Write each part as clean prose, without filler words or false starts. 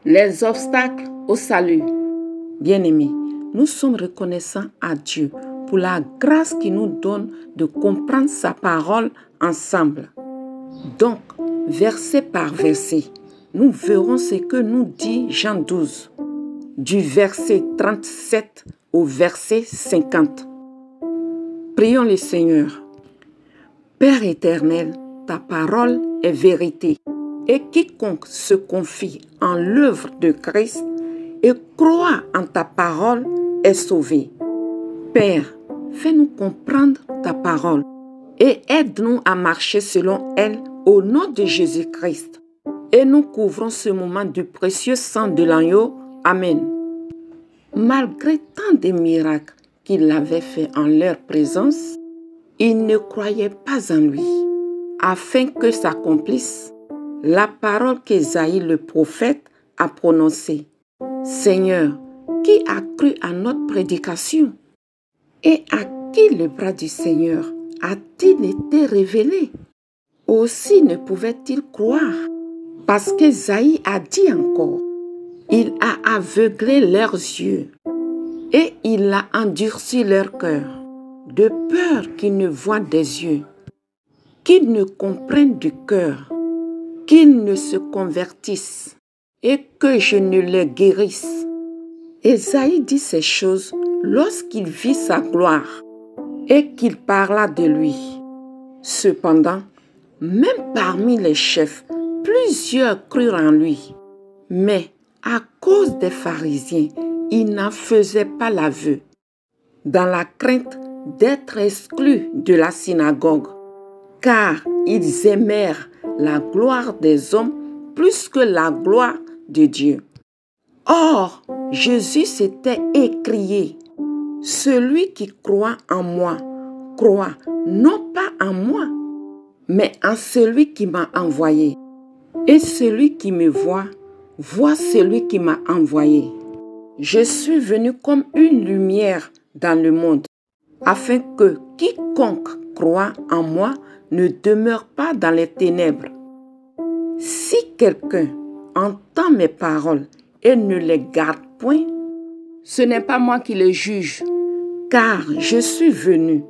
Les obstacles au salut. Bien-aimés, nous sommes reconnaissants à Dieu pour la grâce qu'il nous donne de comprendre sa parole ensemble. Donc, verset par verset, nous verrons ce que nous dit Jean 12, du verset 37 au verset 50. Prions le Seigneur. Père éternel, ta parole est vérité, et quiconque se confie en l'œuvre de Christ et croit en ta parole est sauvé. Père, fais-nous comprendre ta parole et aide-nous à marcher selon elle au nom de Jésus-Christ. Et nous couvrons ce moment du précieux sang de l'agneau. Amen. Malgré tant de miracles qu'il avait fait en leur présence, ils ne croyaient pas en lui, afin que s'accomplisse la parole qu'Ésaïe le prophète a prononcée. Seigneur, qui a cru à notre prédication? Et à qui le bras du Seigneur a-t-il été révélé? Aussi ne pouvait-il croire, parce qu'Ésaïe a dit encore, il a aveuglé leurs yeux et il a endurci leur cœur, de peur qu'ils ne voient des yeux, qu'ils ne comprennent du cœur, qu'ils ne se convertissent et que je ne les guérisse. Ésaïe dit ces choses lorsqu'il vit sa gloire et qu'il parla de lui. Cependant, même parmi les chefs, plusieurs crurent en lui. Mais à cause des pharisiens, ils n'en faisaient pas l'aveu, dans la crainte d'être exclus de la synagogue, car ils aimèrent la gloire des hommes plus que la gloire de Dieu. Or, Jésus s'était écrié, « Celui qui croit en moi, croit non pas en moi, mais en celui qui m'a envoyé. Et celui qui me voit, voit celui qui m'a envoyé. Je suis venu comme une lumière dans le monde, afin que quiconque croit en moi ne demeure pas dans les ténèbres. Si quelqu'un entend mes paroles et ne les garde point, ce n'est pas moi qui les juge, car je suis venu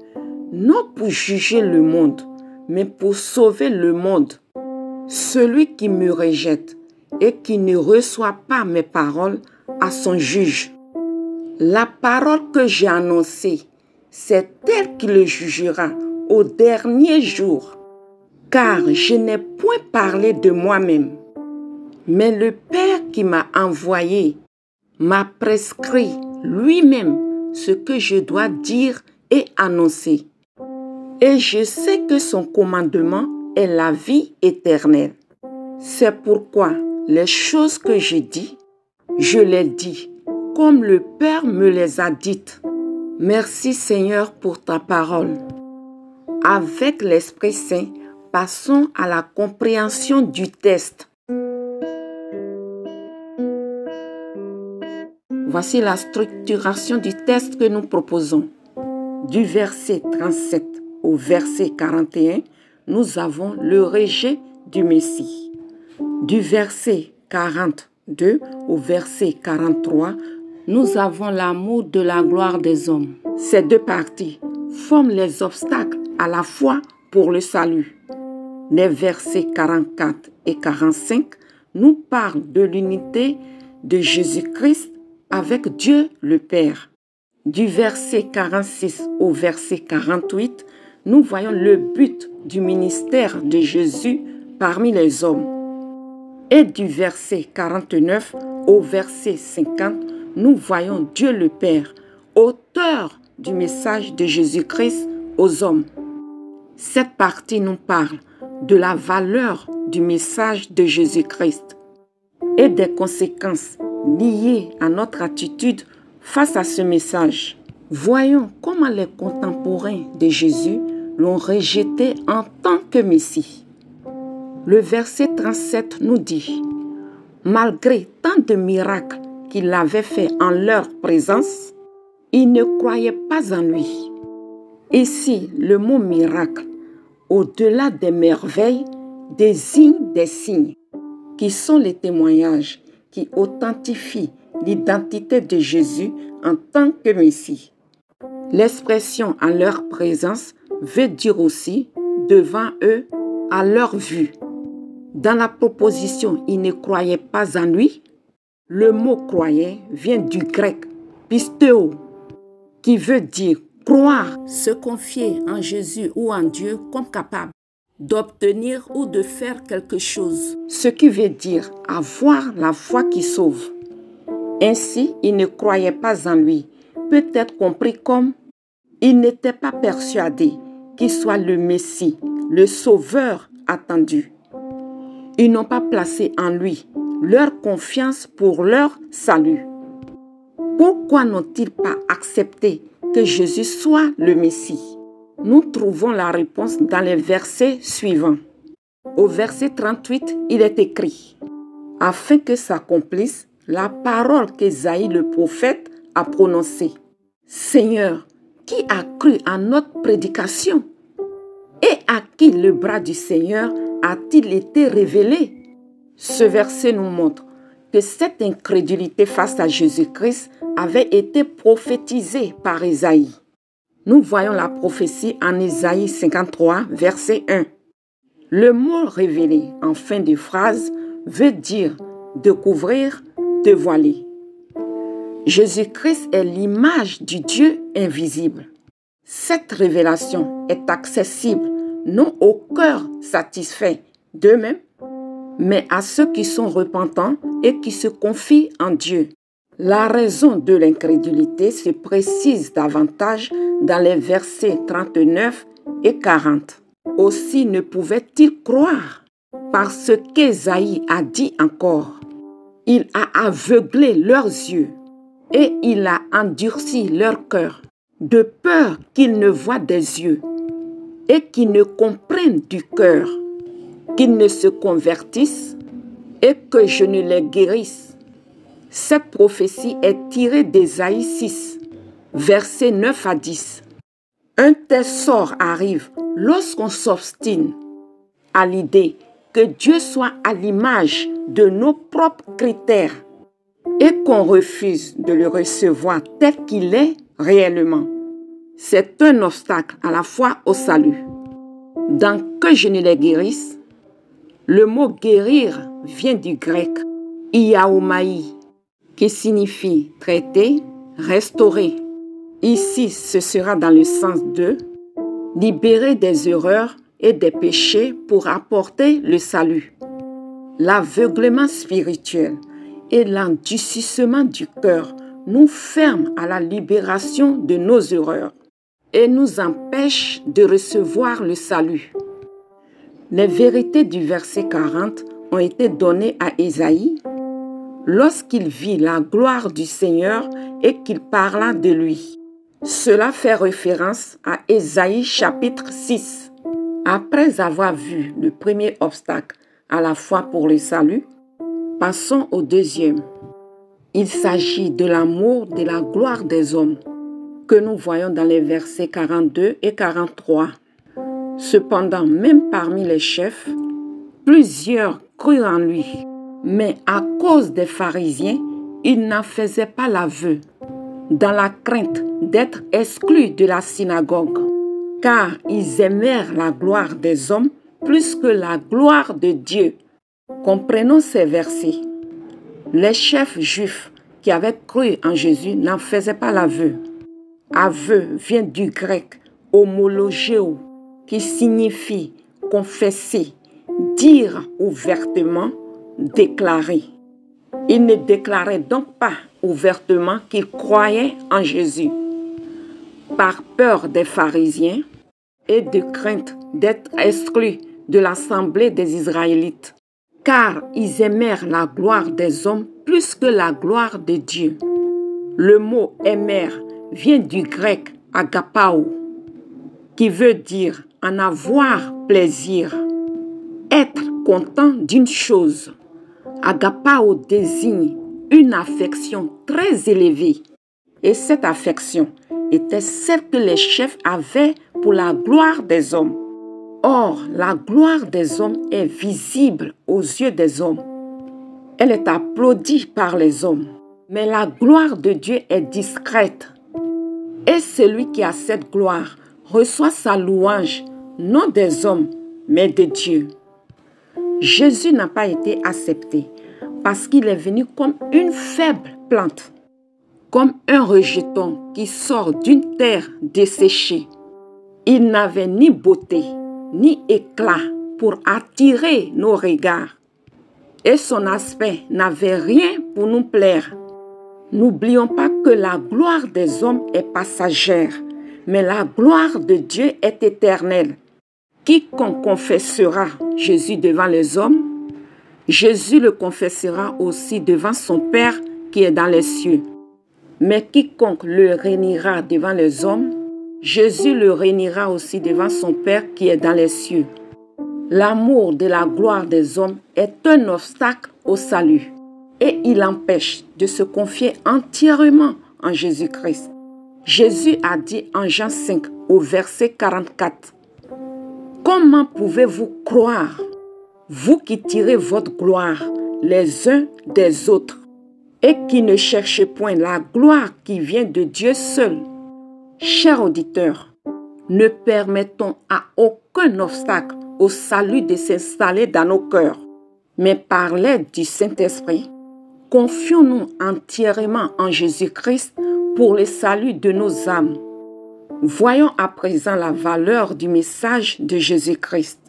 non pour juger le monde, mais pour sauver le monde. Celui qui me rejette et qui ne reçoit pas mes paroles à son juge. La parole que j'ai annoncée, c'est elle qui le jugera au dernier jour, car je n'ai point parlé de moi-même, mais le Père qui m'a envoyé m'a prescrit lui-même ce que je dois dire et annoncer. Et je sais que son commandement est la vie éternelle. C'est pourquoi les choses que j'ai dites, je les dis, comme le Père me les a dites. Merci Seigneur pour ta parole. Avec l'Esprit Saint, passons à la compréhension du texte. Voici la structuration du texte que nous proposons. Du verset 37 au verset 41, nous avons le rejet du Messie. Du verset 42 au verset 43, nous avons l'amour de la gloire des hommes. Ces deux parties forment les obstacles à la foi pour le salut. Les versets 44 et 45 nous parlent de l'unité de Jésus-Christ avec Dieu le Père. Du verset 46 au verset 48, nous voyons le but du ministère de Jésus parmi les hommes. Et du verset 49 au verset 50, nous voyons Dieu le Père, auteur du message de Jésus-Christ aux hommes. Cette partie nous parle de la valeur du message de Jésus-Christ et des conséquences liées à notre attitude face à ce message. Voyons comment les contemporains de Jésus l'ont rejeté en tant que Messie. Le verset 37 nous dit, « Malgré tant de miracles qu'il avait fait en leur présence, ils ne croyaient pas en lui. » Ici, le mot « miracle », au-delà des merveilles, désigne des signes, qui sont les témoignages qui authentifie l'identité de Jésus en tant que Messie. L'expression « en leur présence » veut dire aussi « devant eux, à leur vue ». Dans la proposition « ils ne croyaient pas en lui », le mot « croyer » vient du grec « pisteo » qui veut dire croire, se confier en Jésus ou en Dieu comme capable d'obtenir ou de faire quelque chose, ce qui veut dire avoir la foi qui sauve. Ainsi, ils ne croyaient pas en lui, peut être compris comme ils n'étaient pas persuadés qu'il soit le Messie, le Sauveur attendu. Ils n'ont pas placé en lui leur confiance pour leur salut. Pourquoi n'ont-ils pas accepté que Jésus soit le Messie? Nous trouvons la réponse dans les versets suivants. Au verset 38, il est écrit « Afin que s'accomplisse la parole qu'Ésaïe le prophète a prononcée. Seigneur, qui a cru à notre prédication? Et à qui le bras du Seigneur a-t-il été révélé ?» Ce verset nous montre que cette incrédulité face à Jésus-Christ avait été prophétisée par Ésaïe. Nous voyons la prophétie en Ésaïe 53, verset 1. Le mot « révélé » en fin de phrase veut dire découvrir, dévoiler. Jésus-Christ est l'image du Dieu invisible. Cette révélation est accessible non au cœur satisfait d'eux-mêmes, mais à ceux qui sont repentants et qui se confient en Dieu. La raison de l'incrédulité se précise davantage dans les versets 39 et 40. Aussi ne pouvaient-ils croire parce qu'Ésaïe a dit encore « Il a aveuglé leurs yeux et il a endurci leur cœur, de peur qu'ils ne voient des yeux et qu'ils ne comprennent du cœur, qu'ils ne se convertissent et que je ne les guérisse. » Cette prophétie est tirée d'Ésaïe 6, versets 9 à 10. Un tel sort arrive lorsqu'on s'obstine à l'idée que Dieu soit à l'image de nos propres critères et qu'on refuse de le recevoir tel qu'il est réellement. C'est un obstacle à la fois au salut. Dans « que je ne les guérisse », le mot « guérir » vient du grec « iaomaï », qui signifie traiter, restaurer. Ici, ce sera dans le sens de libérer des erreurs et des péchés pour apporter le salut. L'aveuglement spirituel et l'endurcissement du cœur nous ferment à la libération de nos erreurs et nous empêchent de recevoir le salut. Les vérités du verset 40 ont été données à Ésaïe lorsqu'il vit la gloire du Seigneur et qu'il parla de lui. Cela fait référence à Ésaïe chapitre 6. Après avoir vu le premier obstacle à la foi pour le salut, passons au deuxième. Il s'agit de l'amour de la gloire des hommes que nous voyons dans les versets 42 et 43. Cependant, même parmi les chefs, plusieurs crurent en lui. Mais à cause des pharisiens, ils n'en faisaient pas l'aveu, dans la crainte d'être exclus de la synagogue, car ils aimèrent la gloire des hommes plus que la gloire de Dieu. Comprenons ces versets. Les chefs juifs qui avaient cru en Jésus n'en faisaient pas l'aveu. Aveu vient du grec homologeo, qui signifie confesser, dire ouvertement, déclarer. Ils ne déclaraient donc pas ouvertement qu'ils croyaient en Jésus. Par peur des pharisiens et de crainte d'être exclus de l'assemblée des Israélites, car ils aimèrent la gloire des hommes plus que la gloire de Dieu. Le mot « aimer » vient du grec « agapao », qui veut dire en avoir plaisir, être content d'une chose. Agapao désigne une affection très élevée et cette affection était celle que les chefs avaient pour la gloire des hommes. Or, la gloire des hommes est visible aux yeux des hommes. Elle est applaudie par les hommes. Mais la gloire de Dieu est discrète. Et celui qui a cette gloire reçoit sa louange, non des hommes, mais de Dieu. Jésus n'a pas été accepté parce qu'il est venu comme une faible plante, comme un rejeton qui sort d'une terre desséchée. Il n'avait ni beauté, ni éclat pour attirer nos regards. Et son aspect n'avait rien pour nous plaire. N'oublions pas que la gloire des hommes est passagère, mais la gloire de Dieu est éternelle. Quiconque confessera Jésus devant les hommes, Jésus le confessera aussi devant son Père qui est dans les cieux. Mais quiconque le réunira devant les hommes, Jésus le réunira aussi devant son Père qui est dans les cieux. L'amour de la gloire des hommes est un obstacle au salut et il empêche de se confier entièrement en Jésus-Christ. Jésus a dit en Jean 5 au verset 44, « Comment pouvez-vous croire, vous qui tirez votre gloire les uns des autres et qui ne cherchez point la gloire qui vient de Dieu seul? » Chers auditeurs, ne permettons à aucun obstacle au salut de s'installer dans nos cœurs, mais par l'aide du Saint-Esprit, confions-nous entièrement en Jésus-Christ pour le salut de nos âmes. Voyons à présent la valeur du message de Jésus-Christ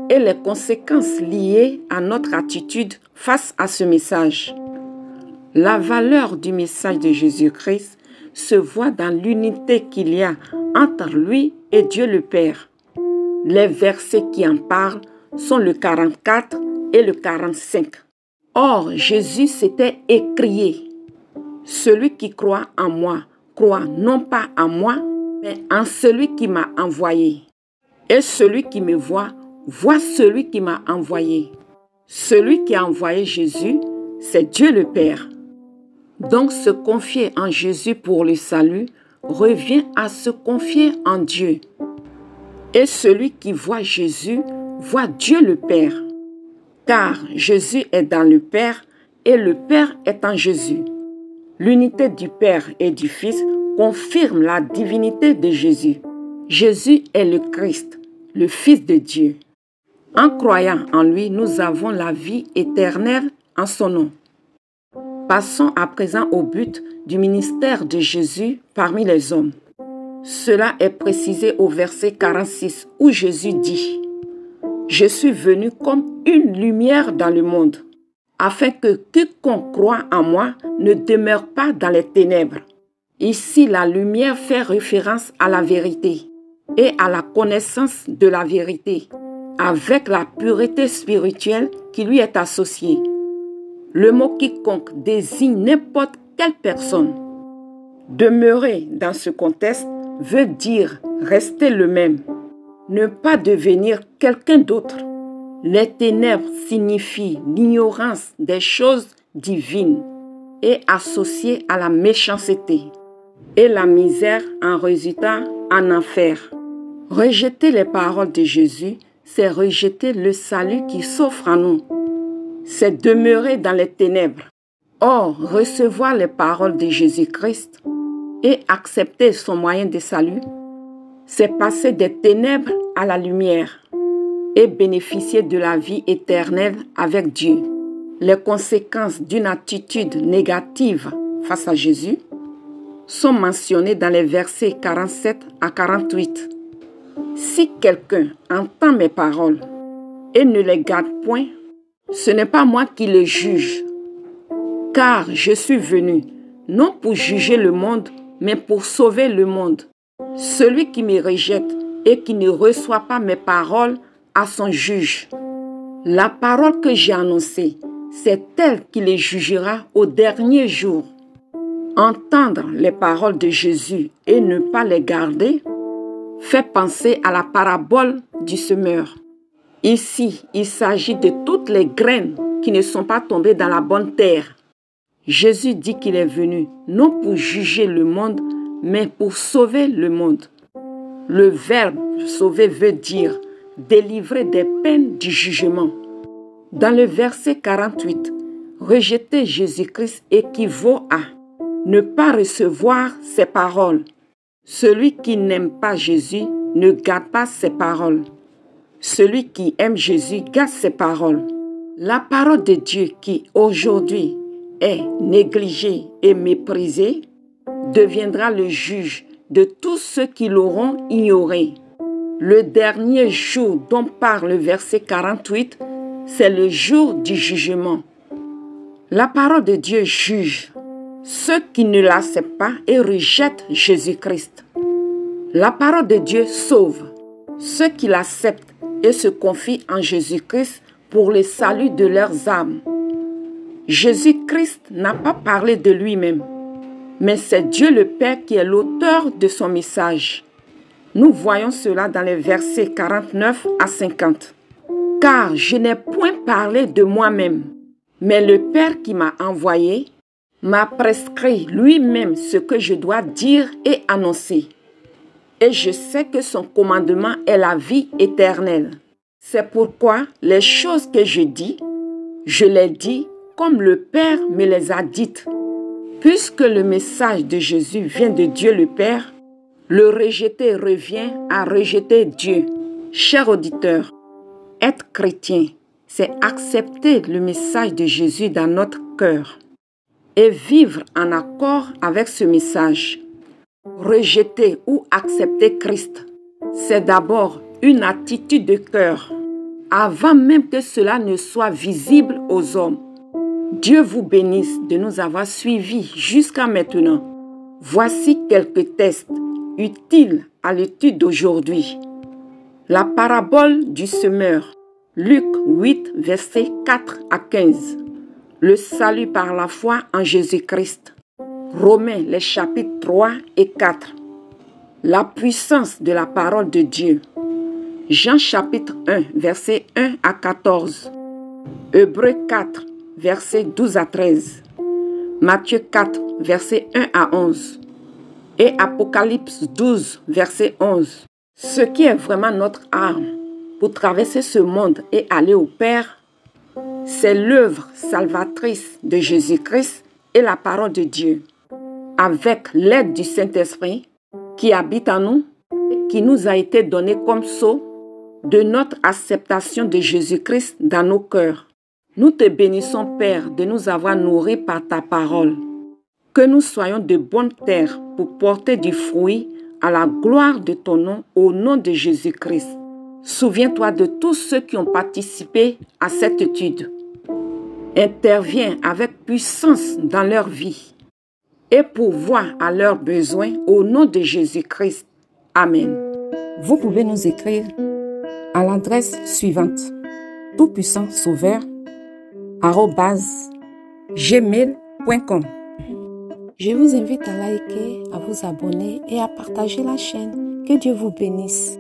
et les conséquences liées à notre attitude face à ce message. La valeur du message de Jésus-Christ se voit dans l'unité qu'il y a entre lui et Dieu le Père. Les versets qui en parlent sont le 44 et le 45. Or, Jésus s'était écrié, « Celui qui croit en moi, croit non pas en moi, mais en celui qui m'a envoyé. Et celui qui me voit, voit celui qui m'a envoyé. » Celui qui a envoyé Jésus, c'est Dieu le Père. Donc, se confier en Jésus pour le salut revient à se confier en Dieu. Et celui qui voit Jésus voit Dieu le Père. Car Jésus est dans le Père et le Père est en Jésus. L'unité du Père et du Fils confirme la divinité de Jésus. Jésus est le Christ, le Fils de Dieu. En croyant en lui, nous avons la vie éternelle en son nom. Passons à présent au but du ministère de Jésus parmi les hommes. Cela est précisé au verset 46 où Jésus dit, « Je suis venu comme une lumière dans le monde, afin que quiconque croit en moi ne demeure pas dans les ténèbres. » Ici, la lumière fait référence à la vérité et à la connaissance de la vérité, avec la pureté spirituelle qui lui est associée. Le mot quiconque désigne n'importe quelle personne. Demeurer dans ce contexte veut dire rester le même, ne pas devenir quelqu'un d'autre. Les ténèbres signifient l'ignorance des choses divines et associées à la méchanceté, et la misère en résultant en enfer. Rejeter les paroles de Jésus, c'est rejeter le salut qui s'offre à nous. C'est demeurer dans les ténèbres. Or, recevoir les paroles de Jésus-Christ et accepter son moyen de salut, c'est passer des ténèbres à la lumière et bénéficier de la vie éternelle avec Dieu. Les conséquences d'une attitude négative face à Jésus sont mentionnées dans les versets 47 à 48. Si quelqu'un entend mes paroles et ne les garde point, ce n'est pas moi qui le juge, car je suis venu non pour juger le monde, mais pour sauver le monde. Celui qui me rejette et qui ne reçoit pas mes paroles a son juge. La parole que j'ai annoncée, c'est elle qui les jugera au dernier jour. Entendre les paroles de Jésus et ne pas les garder fait penser à la parabole du semeur. Ici, il s'agit de toutes les graines qui ne sont pas tombées dans la bonne terre. Jésus dit qu'il est venu non pour juger le monde, mais pour sauver le monde. Le verbe sauver veut dire délivrer des peines du jugement. Dans le verset 48, Rejeter Jésus-Christ équivaut à ne pas recevoir ses paroles. Celui qui n'aime pas Jésus ne garde pas ses paroles. Celui qui aime Jésus garde ses paroles. La parole de Dieu qui aujourd'hui est négligée et méprisée deviendra le juge de tous ceux qui l'auront ignoré. Le dernier jour dont parle le verset 48, c'est le jour du jugement. La parole de Dieu juge ceux qui ne l'acceptent pas et rejettent Jésus-Christ. La parole de Dieu sauve ceux qui l'acceptent et se confient en Jésus-Christ pour le salut de leurs âmes. Jésus-Christ n'a pas parlé de lui-même, mais c'est Dieu le Père qui est l'auteur de son message. Nous voyons cela dans les versets 49 à 50. « Car je n'ai point parlé de moi-même, mais le Père qui m'a envoyé m'a prescrit lui-même ce que je dois dire et annoncer. Et je sais que son commandement est la vie éternelle. C'est pourquoi les choses que je dis, je les dis comme le Père me les a dites. Puisque le message de Jésus vient de Dieu le Père, le rejeter revient à rejeter Dieu. » Chers auditeurs, être chrétien, c'est accepter le message de Jésus dans notre cœur et vivre en accord avec ce message. Rejeter ou accepter Christ, c'est d'abord une attitude de cœur, avant même que cela ne soit visible aux hommes. Dieu vous bénisse de nous avoir suivis jusqu'à maintenant. Voici quelques tests utiles à l'étude d'aujourd'hui. La parabole du semeur, Luc 8, versets 4 à 15. Le salut par la foi en Jésus-Christ. Romains, les chapitres 3 et 4. La puissance de la parole de Dieu. Jean chapitre 1, versets 1 à 14. Hébreux 4, versets 12 à 13. Matthieu 4, versets 1 à 11. Et Apocalypse 12, verset 11. Ce qui est vraiment notre arme pour traverser ce monde et aller au Père, c'est l'œuvre salvatrice de Jésus-Christ et la parole de Dieu, avec l'aide du Saint-Esprit qui habite en nous et qui nous a été donné comme sceau de notre acceptation de Jésus-Christ dans nos cœurs. Nous te bénissons, Père, de nous avoir nourris par ta parole. Que nous soyons de bonnes terres pour porter du fruit à la gloire de ton nom, au nom de Jésus-Christ. Souviens-toi de tous ceux qui ont participé à cette étude. Interviens avec puissance dans leur vie et pourvois à leurs besoins au nom de Jésus-Christ. Amen. Vous pouvez nous écrire à l'adresse suivante: toutpuissant sauveur @gmail.com. Je vous invite à liker, à vous abonner et à partager la chaîne. Que Dieu vous bénisse.